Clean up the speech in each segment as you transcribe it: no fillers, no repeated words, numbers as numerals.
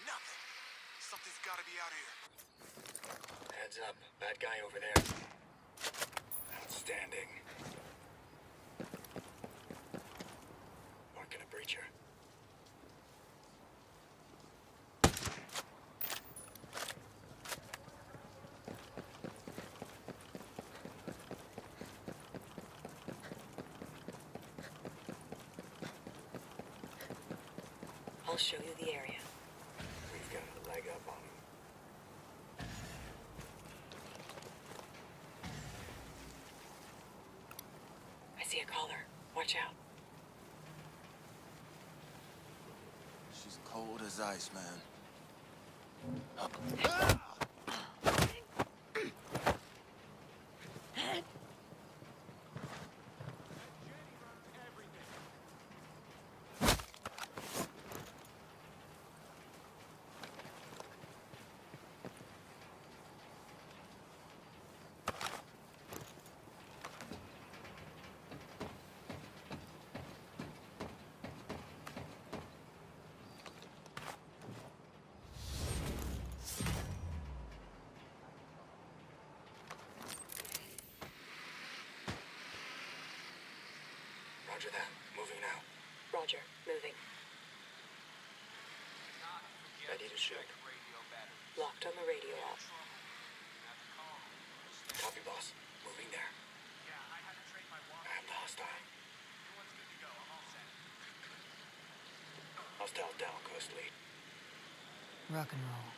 Nothing. Something's gotta be out here. Heads up. Bad guy over there. Outstanding. Marking a breacher. I'll show you the area. We've got a leg up on him. I see a collar. Watch out. She's cold as ice, man. Roger that. Moving now. Roger. Moving. Ready to shoot. Locked on the radio off. Copy, boss. Moving there. I have the hostile. Hostile down, Ghost Lead. Rock and roll.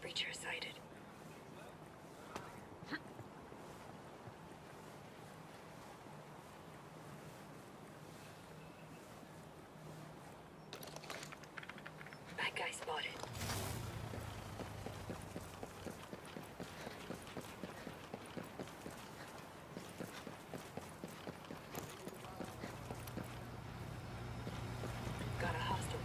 Breacher sighted. Bad guy spotted. Got a hostile.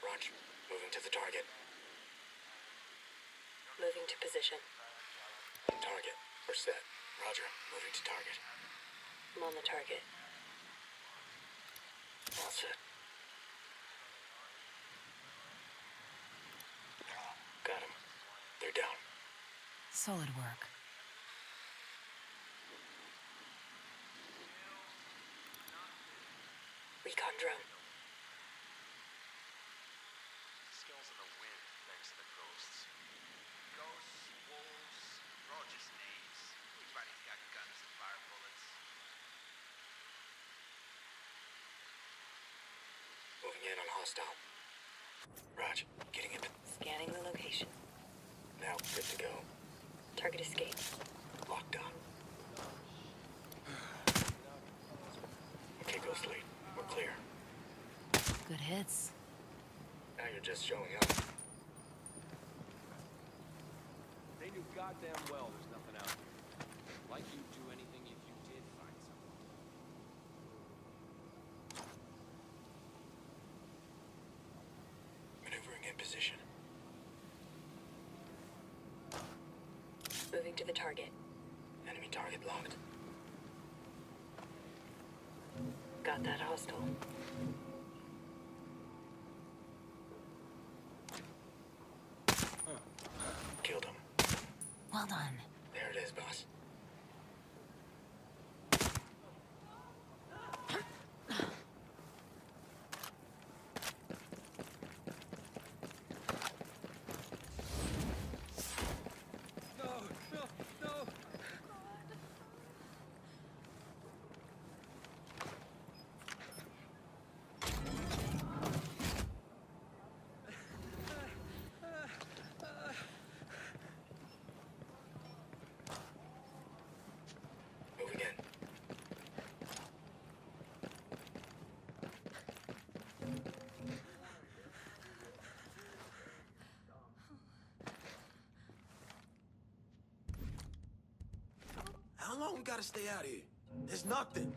Roger. Moving to the target. Moving to position. On target. We're set. Roger. Moving to target. I'm on the target. All set. Got him. They're down. Solid work. Recon drone. Skills in the wind, thanks to the ghosts. Ghosts, wolves, they're all just names. Everybody's got guns and fire bullets. Moving in on hostile. Raj, getting in. Scanning the location. Now, good to go. Target escape. Locked on. Okay, Ghost Lead. We're clear. Good hits. Now you're just showing up. They knew goddamn well there's nothing out here. Like you'd do anything if you did find something. in position. Moving to the target. Enemy target locked. Got that hostile. Killed him. Well done. There it is, boss. No, no, no. Moving in. How long we gotta stay out here? There's nothing.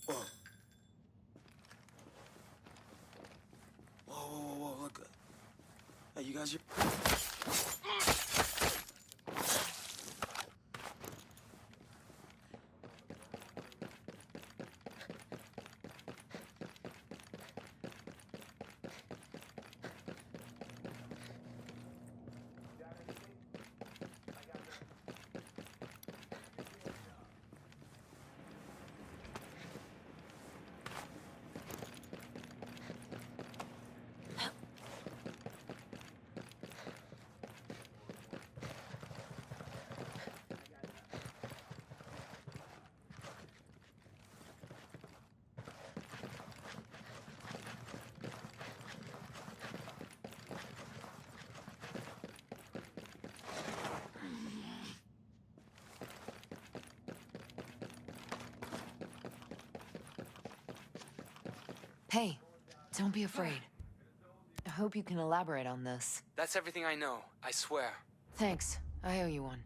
Whoa. Whoa, look. Hey, you guys here? Hey, don't be afraid. I hope you can elaborate on this. That's everything I know, I swear. Thanks. I owe you one.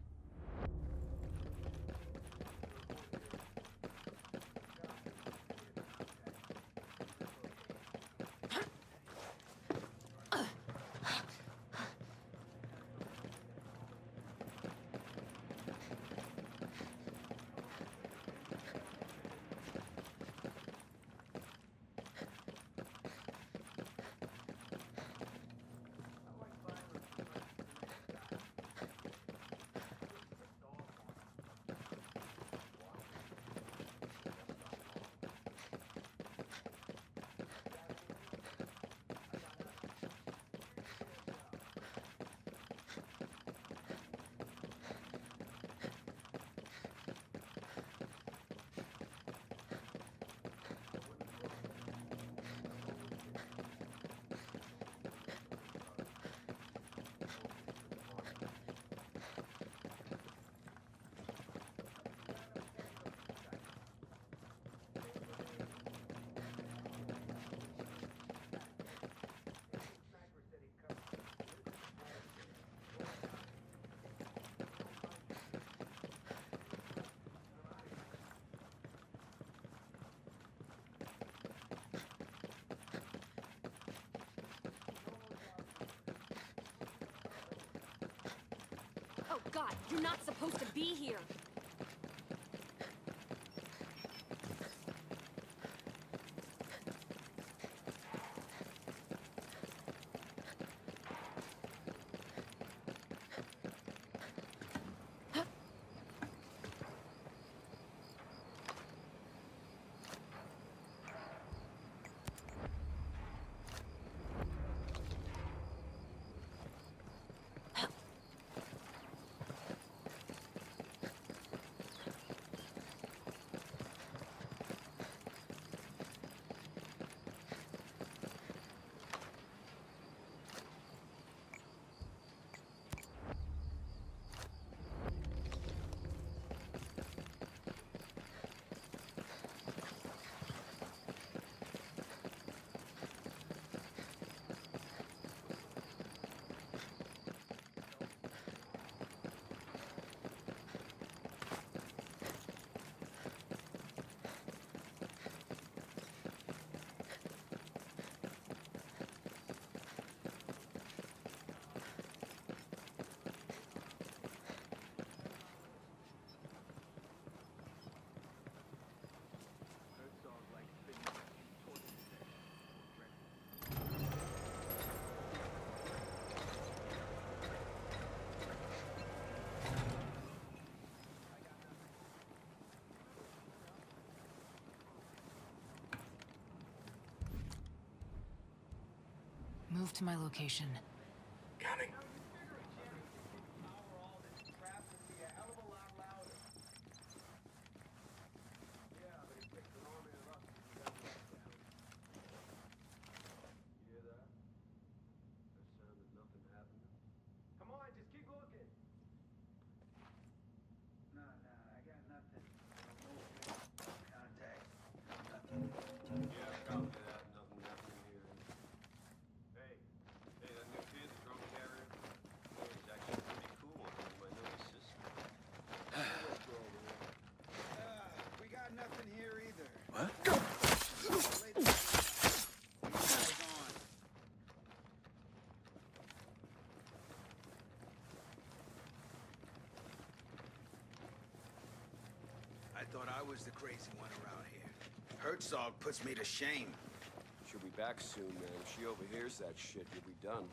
Oh God, you're not supposed to be here! Move to my location. Coming. Come on, just keep looking. No, I got nothing. Contact. Nothing. Yeah, copy that. Nothing happening here. Hey, that new kid, the drone carrier. Oh, it's actually pretty cool. My new assistant. We got nothing here either. What? I thought I was the crazy one around here. Herzog puts me to shame. She'll be back soon, man. If she overhears that shit, you'll be done.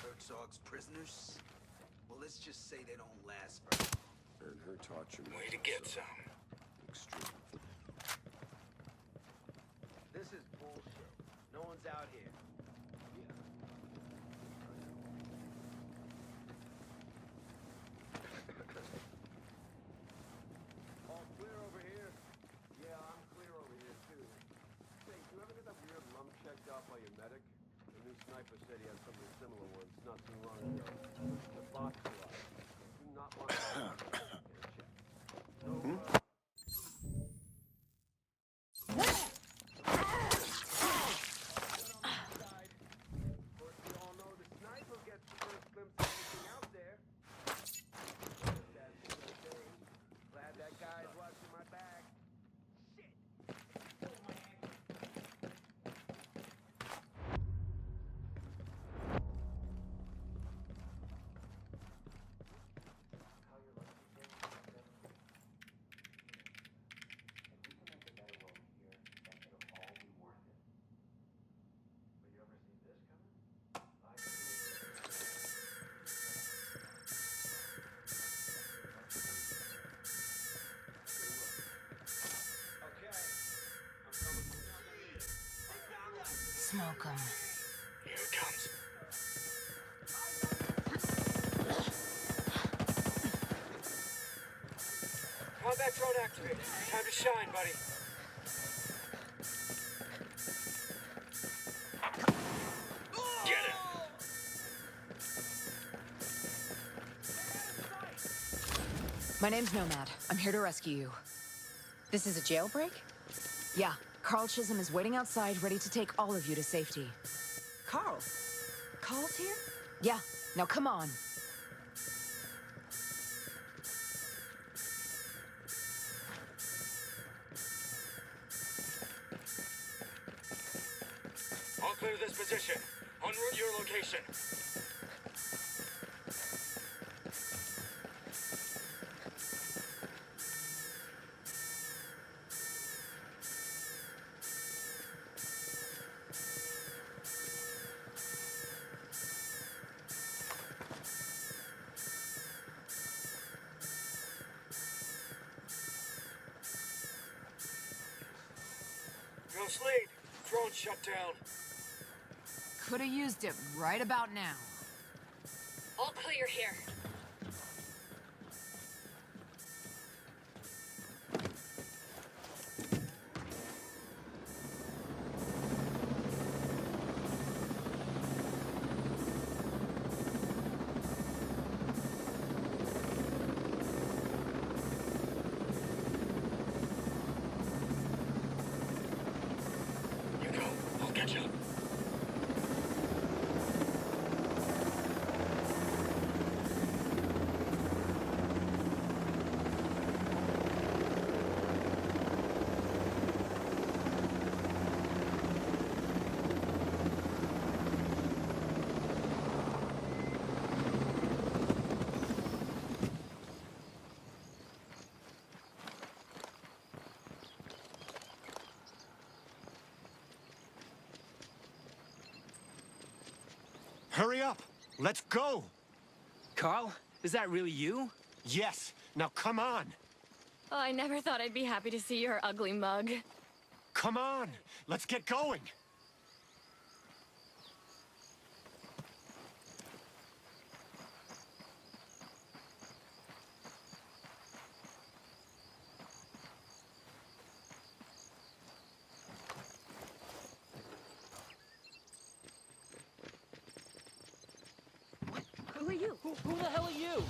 Herzog's prisoners? Well, let's just say they don't last very long. And her torture. Way to get some. Extreme. This is bullshit. No one's out here. All clear over here? Yeah, I'm clear over here, too. Hey, you ever get that weird lump checked out by your medic? The new sniper said he had something similar once, not too long ago. The box alive. Do not want to check. No, Of course, we all know the sniper gets the first glimpse of anything out there. That's okay. Glad that guy's watching my back. Shit! Smoke 'em. Here it comes. Combat drone activated. Time to shine, buddy. Get it. My name's Nomad. I'm here to rescue you. This is a jailbreak? Yeah. Carl Chisholm is waiting outside, ready to take all of you to safety. Carl. Carl's here? Yeah. Now come on. I'll clear this position. En route your location. Ghost lead. Drone shut down. Could have used it right about now. All clear here. You go. I'll catch up. Hurry up! Let's go! Carl, is that really you? Yes! Now come on! Oh, I never thought I'd be happy to see your ugly mug. Come on! Let's get going! Who the hell are you?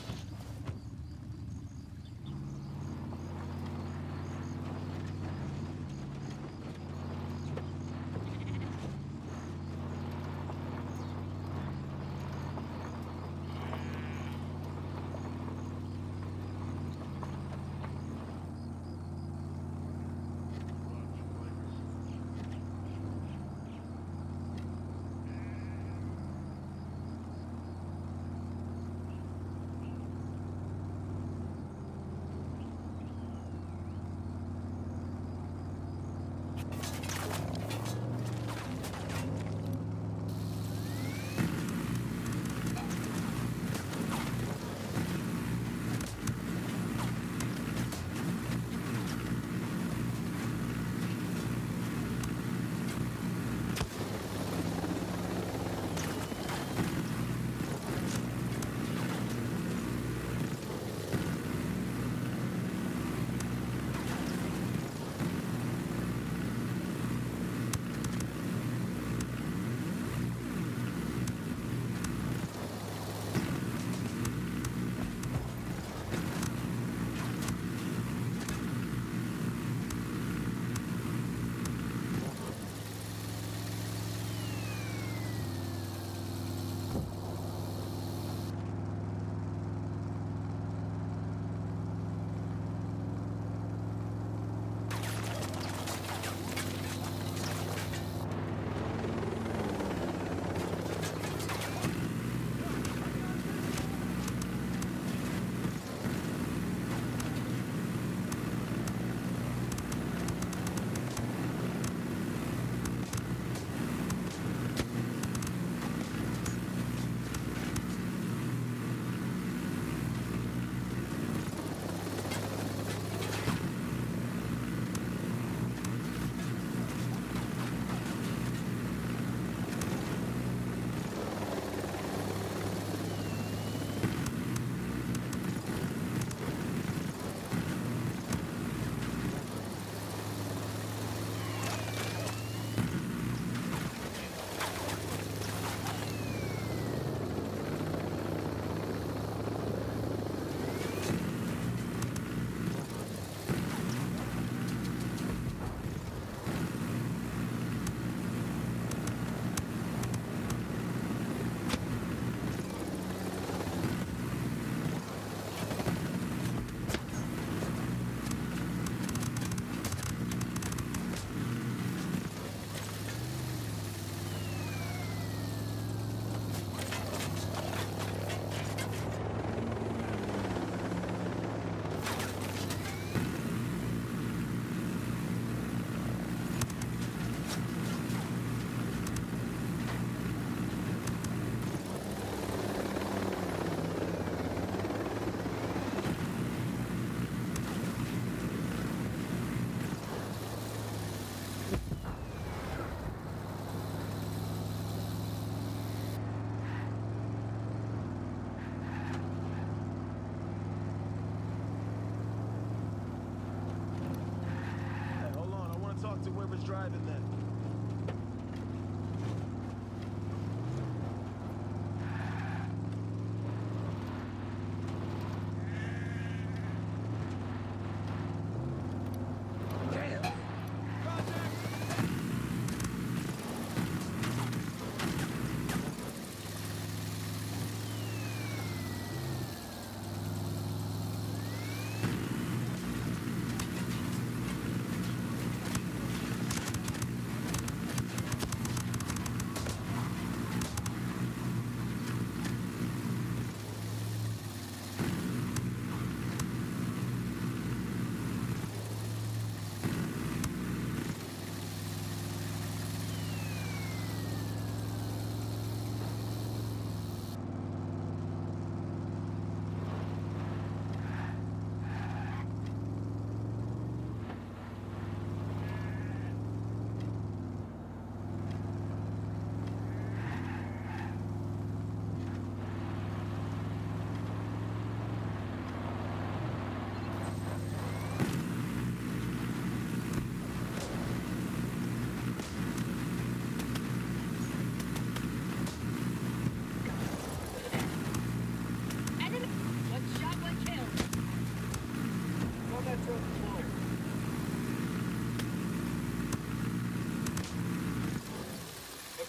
To whoever's driving that.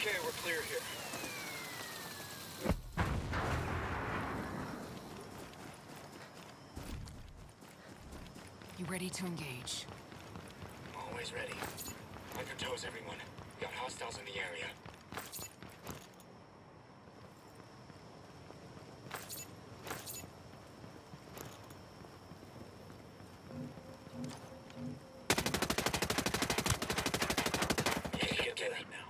Okay, we're clear here. You ready to engage? Always ready. Hunker toes, everyone. Got hostiles in the area. Yeah, get it now.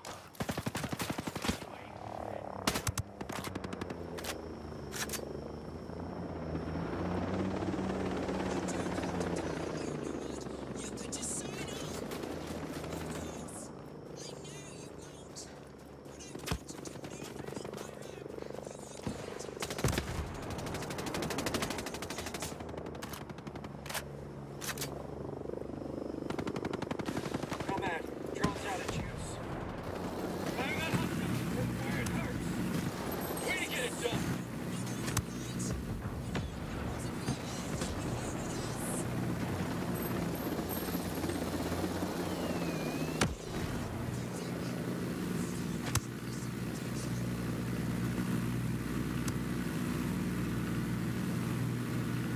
Nomad, drone's out of juice. Firing on hostiles. Where it hurts. Way to get it done.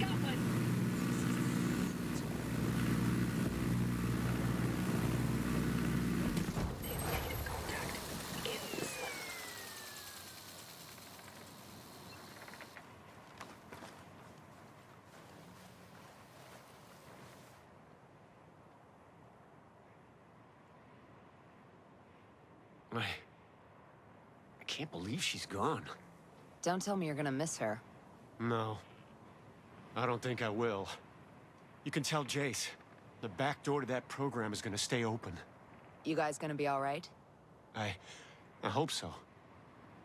Got one. Negative contact. In the slip. I can't believe she's gone. Don't tell me you're gonna miss her. No. I don't think I will. You can tell Jace. The back door to that program is gonna stay open. You guys gonna be all right? I hope so.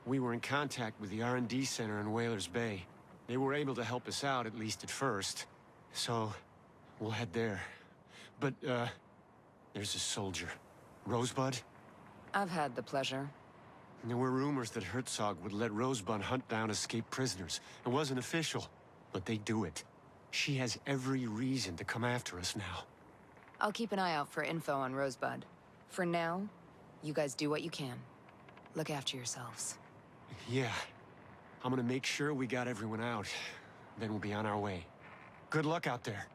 We were in contact with the R&D center in Whalers Bay. They were able to help us out, at least at first. So, we'll head there. But, there's a soldier. Rosebud? I've had the pleasure. There were rumors that Herzog would let Rosebud hunt down escaped prisoners. It wasn't official, but they do it. She has every reason to come after us now. I'll keep an eye out for info on Rosebud. For now, you guys do what you can. Look after yourselves. Yeah. I'm gonna make sure we got everyone out. Then we'll be on our way. Good luck out there.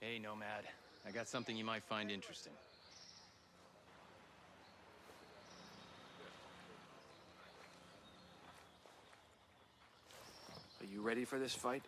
Hey, Nomad. I got something you might find interesting. Are you ready for this fight?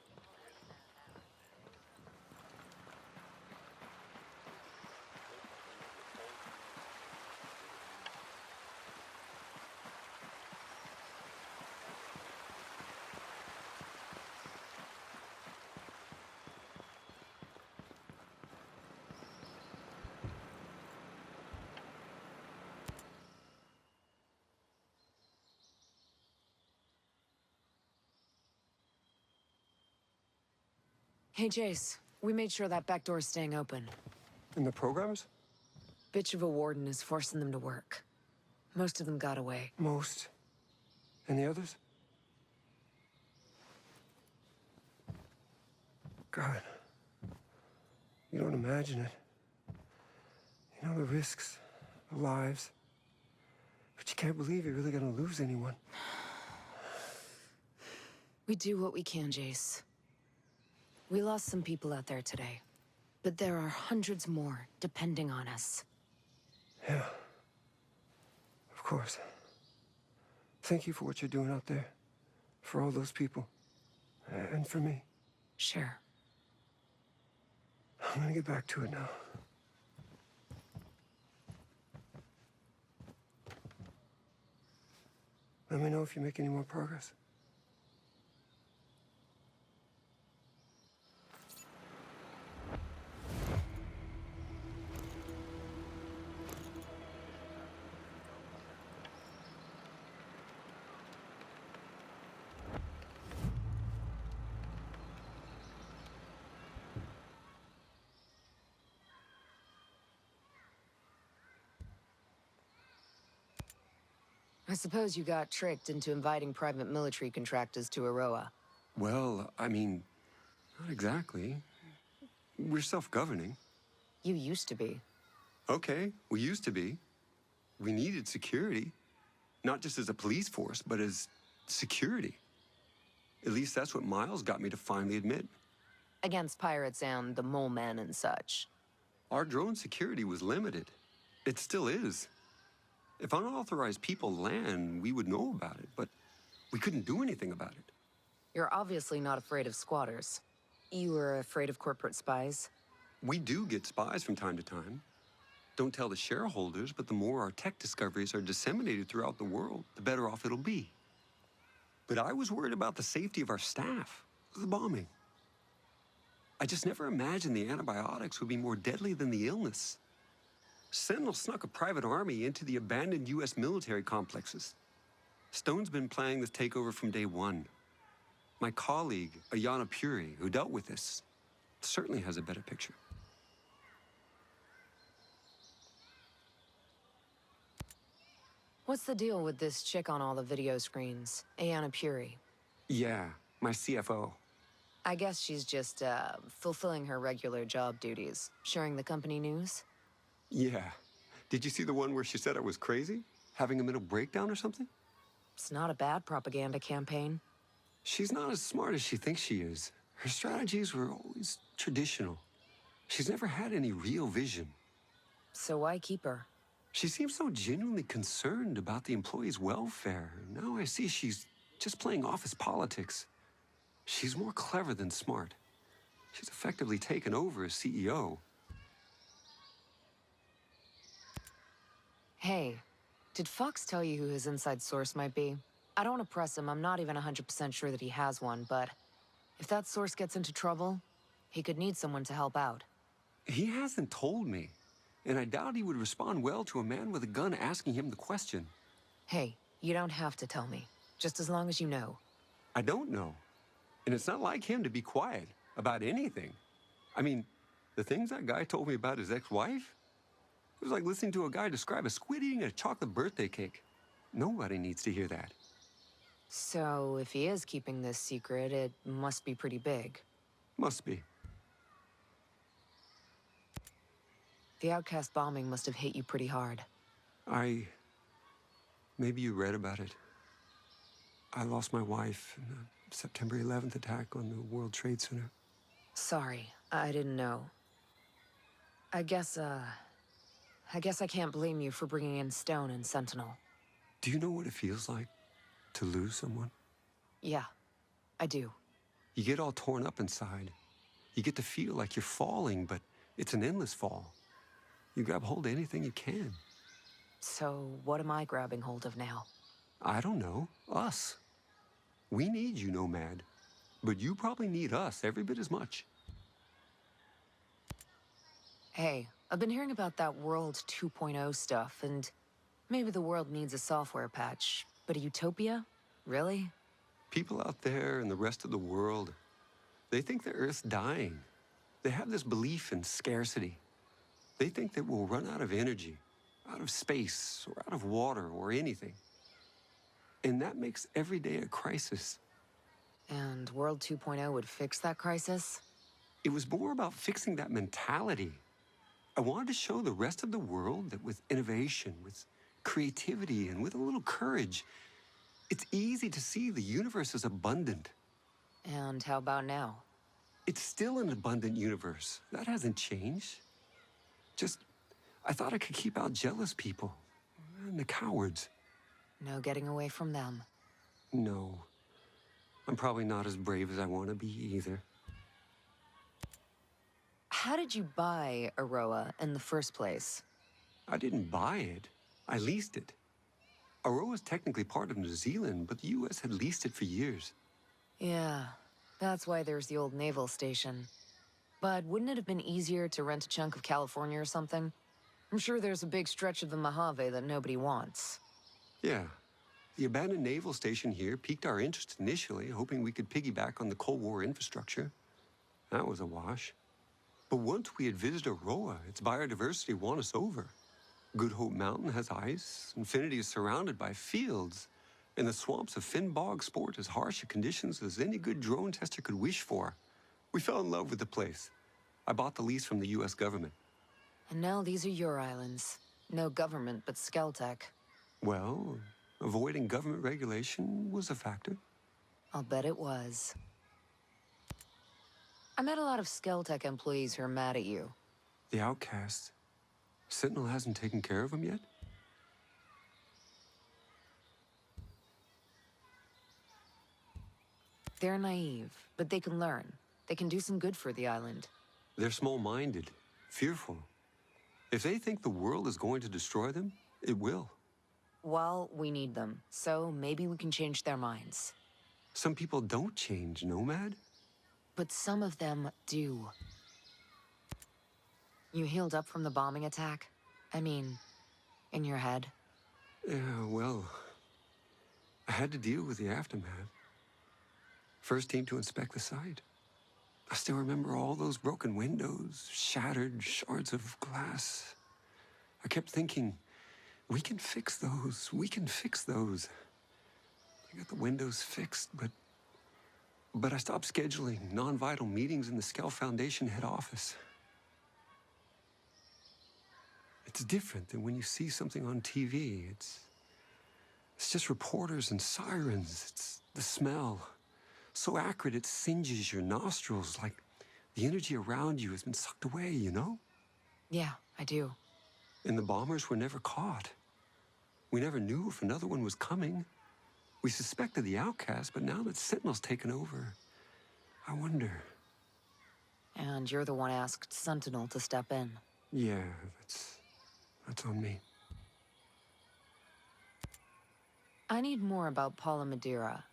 Hey, Jace. We made sure that back door's staying open. And the programmers? Bitch of a warden is forcing them to work. Most of them got away. Most. And the others? God. You don't imagine it. You know the risks, the lives. But you can't believe you're really gonna lose anyone. We do what we can, Jace. We lost some people out there today. But there are hundreds more depending on us. Yeah. Of course. Thank you for what you're doing out there. For all those people. And for me. Sure. I'm gonna get back to it now. Let me know if you make any more progress. I suppose you got tricked into inviting private military contractors to Aroa. Well, I mean, not exactly. We're self-governing. You used to be. Okay, we used to be. We needed security. Not just as a police force, but as security. At least that's what Miles got me to finally admit. Against pirates and the mole men and such. Our drone security was limited. It still is. If unauthorized people land, we would know about it, but we couldn't do anything about it. You're obviously not afraid of squatters. You were afraid of corporate spies? We do get spies from time to time. Don't tell the shareholders, but the more our tech discoveries are disseminated throughout the world, the better off it'll be. But I was worried about the safety of our staff, the bombing. I just never imagined the antibiotics would be more deadly than the illness. Sentinel snuck a private army into the abandoned U.S. military complexes. Stone's been planning this takeover from day one. My colleague, Ayana Puri, who dealt with this, certainly has a better picture. What's the deal with this chick on all the video screens? Ayana Puri. Yeah, my CFO. I guess she's just, fulfilling her regular job duties. Sharing the company news? Yeah. Did you see the one where she said I was crazy? Having a mental breakdown or something? It's not a bad propaganda campaign. She's not as smart as she thinks she is. Her strategies were always traditional. She's never had any real vision. So why keep her? She seems so genuinely concerned about the employees' welfare. Now I see she's just playing office politics. She's more clever than smart. She's effectively taken over as CEO. Hey, did Fox tell you who his inside source might be? I don't want to press him. I'm not even 100% sure that he has one, but if that source gets into trouble, he could need someone to help out. He hasn't told me, and I doubt he would respond well to a man with a gun asking him the question. Hey, you don't have to tell me, just as long as you know. I don't know. And it's not like him to be quiet about anything. I mean, the things that guy told me about his ex-wife, it was like listening to a guy describe a squid eating a chocolate birthday cake. Nobody needs to hear that. So, if he is keeping this secret, it must be pretty big. Must be. The Outcast bombing must have hit you pretty hard. Maybe you read about it. I lost my wife in the September 11th attack on the World Trade Center. Sorry, I didn't know. I guess I can't blame you for bringing in Stone and Sentinel. Do you know what it feels like to lose someone? Yeah, I do. You get all torn up inside. You get to feel like you're falling, but it's an endless fall. You grab hold of anything you can. So, what am I grabbing hold of now? I don't know. Us. We need you, Nomad. But you probably need us every bit as much. Hey, I've been hearing about that World 2.0 stuff, and maybe the world needs a software patch. But a utopia? Really? People out there in the rest of the world, They think the Earth's dying. They have this belief in scarcity. They think that we'll run out of energy, out of space, or out of water, or anything. And that makes every day a crisis. And World 2.0 would fix that crisis? It was more about fixing that mentality. I wanted to show the rest of the world that with innovation, with creativity, and with a little courage, it's easy to see the universe is abundant. And how about now? It's still an abundant universe. That hasn't changed. Just, I thought I could keep out jealous people and the cowards. No getting away from them. No. I'm probably not as brave as I want to be either. How did you buy Aroa in the first place? I didn't buy it. I leased it. Aroa's technically part of New Zealand, but the US had leased it for years. Yeah, that's why there's the old naval station. But wouldn't it have been easier to rent a chunk of California or something? I'm sure there's a big stretch of the Mojave that nobody wants. Yeah. The abandoned naval station here piqued our interest initially, hoping we could piggyback on the Cold War infrastructure. That was a wash. But once we had visited Aroa, its biodiversity won us over. Good Hope Mountain has ice, Infinity is surrounded by fields, and the swamps of Finn Bog sport as harsh a conditions as any good drone tester could wish for. We fell in love with the place. I bought the lease from the US government. And now these are your islands. No government but Skeltech. Well, avoiding government regulation was a factor. I'll bet it was. I met a lot of Skeltech employees who are mad at you. The outcasts. Sentinel hasn't taken care of them yet? They're naive, but they can learn. They can do some good for the island. They're small-minded, fearful. If they think the world is going to destroy them, it will. Well, we need them, so maybe we can change their minds. Some people don't change, Nomad. But some of them do. You healed up from the bombing attack? I mean, in your head? Yeah, well, I had to deal with the aftermath. First team to inspect the site. I still remember all those broken windows, shattered shards of glass. I kept thinking, we can fix those, we can fix those. I got the windows fixed, but I stopped scheduling non-vital meetings in the Skell Foundation head office. It's different than when you see something on TV. It's just reporters and sirens. It's the smell. So acrid it singes your nostrils, like the energy around you has been sucked away, you know? Yeah, I do. And the bombers were never caught. We never knew if another one was coming. We suspected the outcast, but now that Sentinel's taken over, I wonder. And you're the one asked Sentinel to step in. Yeah, that's on me. I need more about Paula Madeira.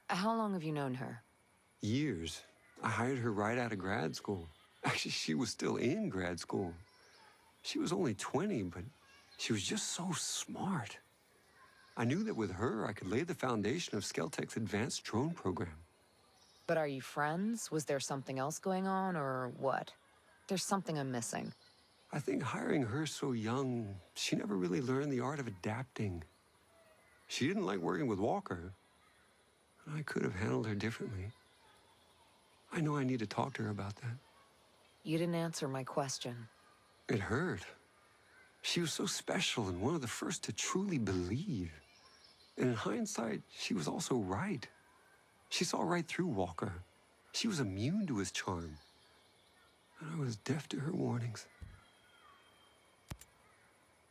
How long have you known her? Years. I hired her right out of grad school. Actually, she was still in grad school. She was only 20, but she was just so smart. I knew that with her, I could lay the foundation of Skeltech's advanced drone program. But are you friends? Was there something else going on, or what? There's something I'm missing. I think hiring her so young, she never really learned the art of adapting. She didn't like working with Walker. I could have handled her differently. I know I need to talk to her about that. You didn't answer my question. It hurt. She was so special and one of the first to truly believe. And in hindsight, she was also right. She saw right through Walker. She was immune to his charm. And I was deaf to her warnings.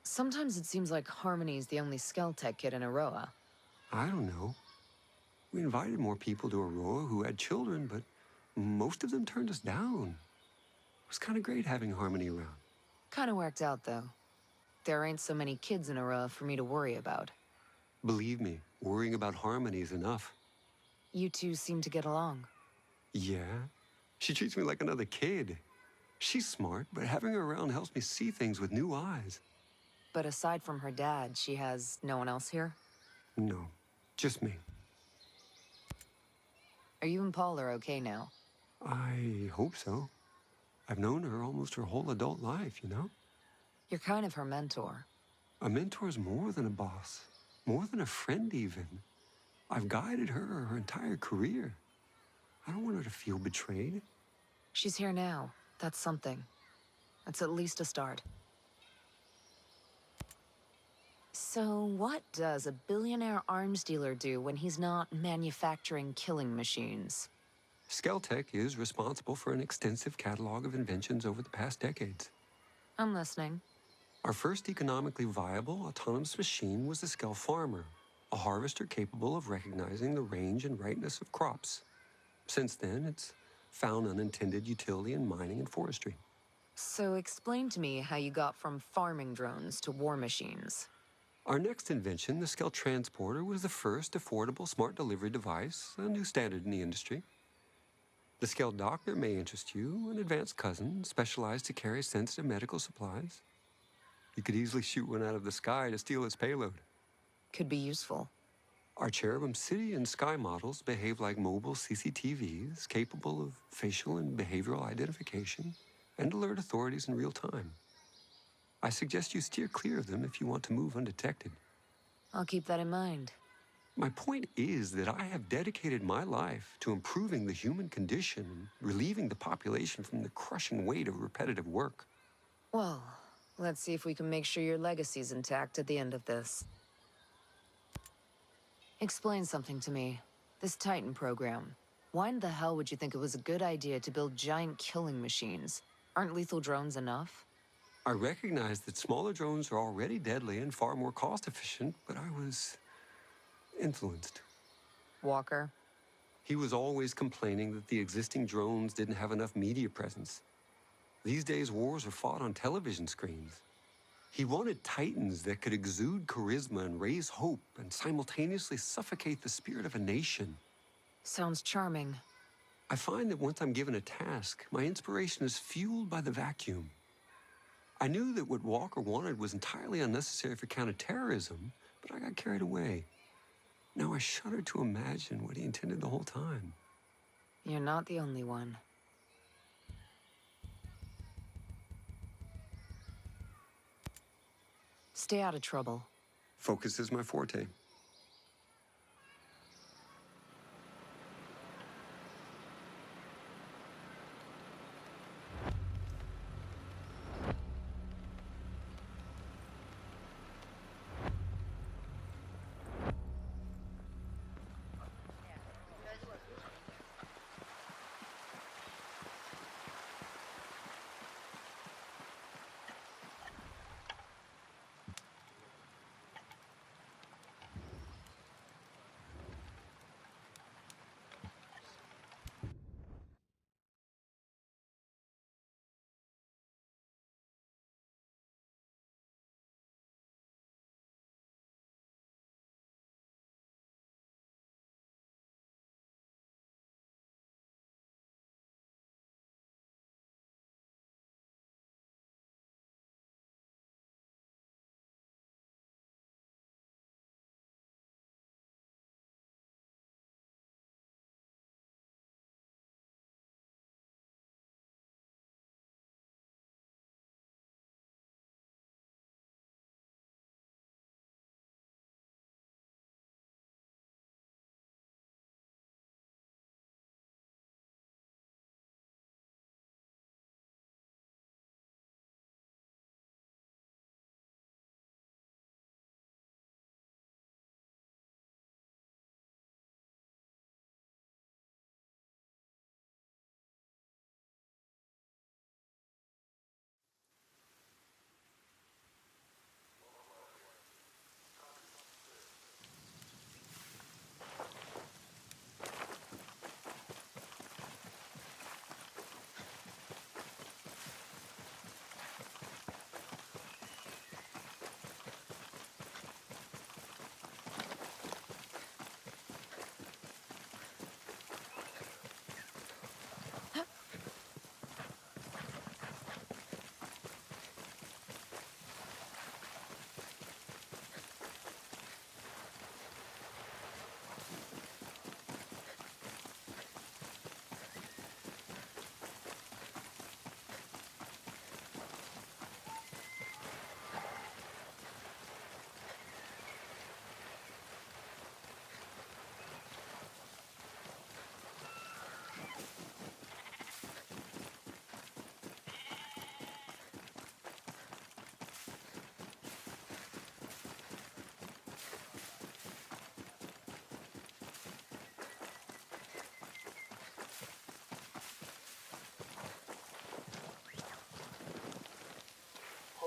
Sometimes it seems like Harmony's the only Skeltech kid in Aroa. I don't know. We invited more people to Aroa who had children, but most of them turned us down. It was kind of great having Harmony around. Kinda worked out, though. There ain't so many kids in Aroa for me to worry about. Believe me, worrying about Harmony is enough. You two seem to get along. Yeah? She treats me like another kid. She's smart, but having her around helps me see things with new eyes. But aside from her dad, she has no one else here? No, just me. Are you and Paul are okay now? I hope so. I've known her almost her whole adult life, you know? You're kind of her mentor. A mentor's more than a boss, more than a friend even. I've guided her entire career. I don't want her to feel betrayed. She's here now. That's something. That's at least a start. So what does a billionaire arms dealer do when he's not manufacturing killing machines? Skeltech is responsible for an extensive catalog of inventions over the past decades. I'm listening. Our first economically viable autonomous machine was the Skell Farmer, a harvester capable of recognizing the range and rightness of crops. Since then, it's found unintended utility in mining and forestry. So explain to me how you got from farming drones to war machines. Our next invention, the Skell Transporter, was the first affordable smart delivery device, a new standard in the industry. The Skell Doctor may interest you, an advanced cousin specialized to carry sensitive medical supplies. You could easily shoot one out of the sky to steal its payload. Could be useful. Our Cherubim City and Sky models behave like mobile CCTVs, capable of facial and behavioral identification, and alert authorities in real time. I suggest you steer clear of them if you want to move undetected. I'll keep that in mind. My point is that I have dedicated my life to improving the human condition and relieving the population from the crushing weight of repetitive work. Well, let's see if we can make sure your legacy's intact at the end of this. Explain something to me. This Titan program. Why in the hell would you think it was a good idea to build giant killing machines? Aren't lethal drones enough? I recognize that smaller drones are already deadly and far more cost-efficient, but I was influenced. Walker? He was always complaining that the existing drones didn't have enough media presence. These days, wars are fought on television screens. He wanted Titans that could exude charisma and raise hope and simultaneously suffocate the spirit of a nation. Sounds charming. I find that once I'm given a task, my inspiration is fueled by the vacuum. I knew that what Walker wanted was entirely unnecessary for counterterrorism, but I got carried away. Now I shudder to imagine what he intended the whole time. You're not the only one. Stay out of trouble. Focus is my forte.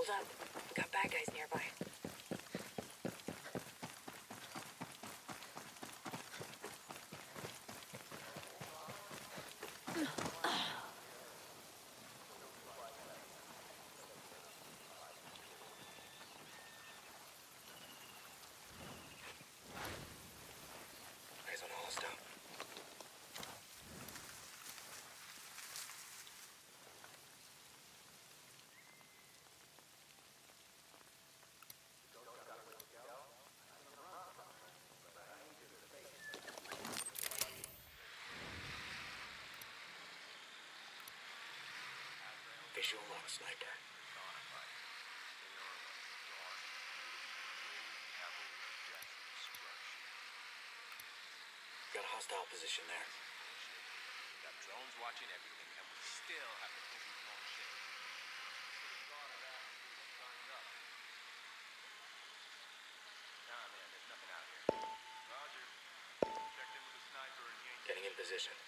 Hold up. We got bad guys nearby. Eyes on a hostile. Visual on sniper. Got a hostile position there. We got drones watching everything, and we still have to pull these long shit. Nah, man, there's nothing out here. Roger. Checked in with the sniper, and he ain't... Getting in position.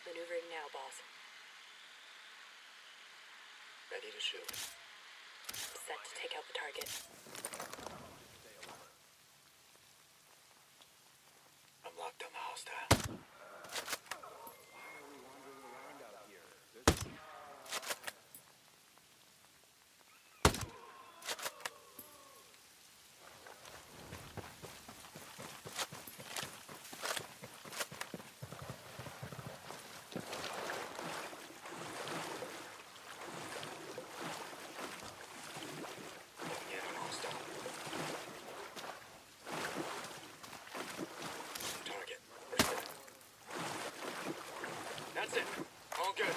Maneuvering now, boss. Ready to shoot. Set to take out the target. I'm locked on the hostile. Yeah, I'm hostile. Target. Where's that? That's it. All good.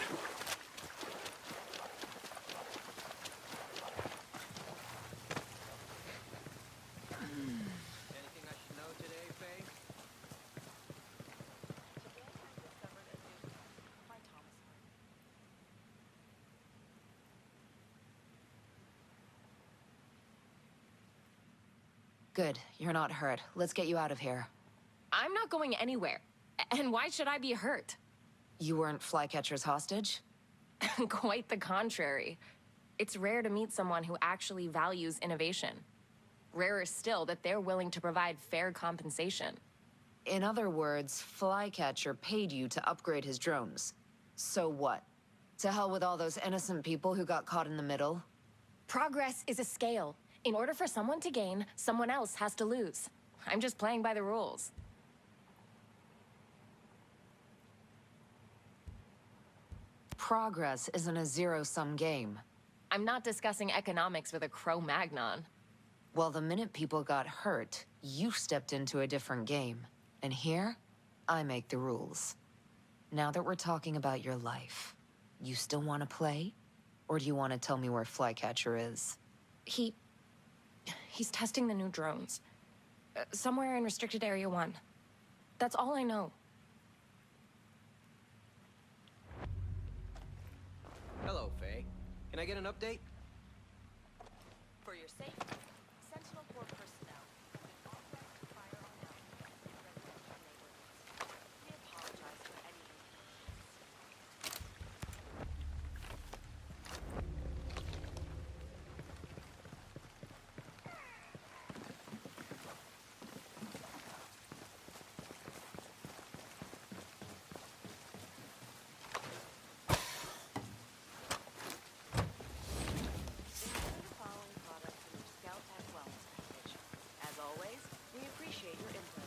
Anything I should know today, Faye? Today I discovered a new by Thomas. Good, you're not hurt. Let's get you out of here. I'm not going anywhere. And why should I be hurt? You weren't Flycatcher's hostage? Quite the contrary. It's rare to meet someone who actually values innovation. Rarer still that they're willing to provide fair compensation. In other words, Flycatcher paid you to upgrade his drones. So what? To hell with all those innocent people who got caught in the middle? Progress is a scale. In order for someone to gain, someone else has to lose. I'm just playing by the rules. Progress isn't a zero-sum game. I'm not discussing economics with a Cro-Magnon. Well, the minute people got hurt, you stepped into a different game. And here, I make the rules. Now that we're talking about your life, you still want to play? Or do you want to tell me where Flycatcher is? He's testing the new drones. Somewhere in Restricted Area 1. That's all I know. Hello, Faye. Can I get an update? For your safety, Sentinel Corps personnel have been authorized to fire on enemy in residential neighborhoods. We apologize for any inconvenience. Enjoy the following products in your Scout Tech Wellness package. As always, we appreciate your input.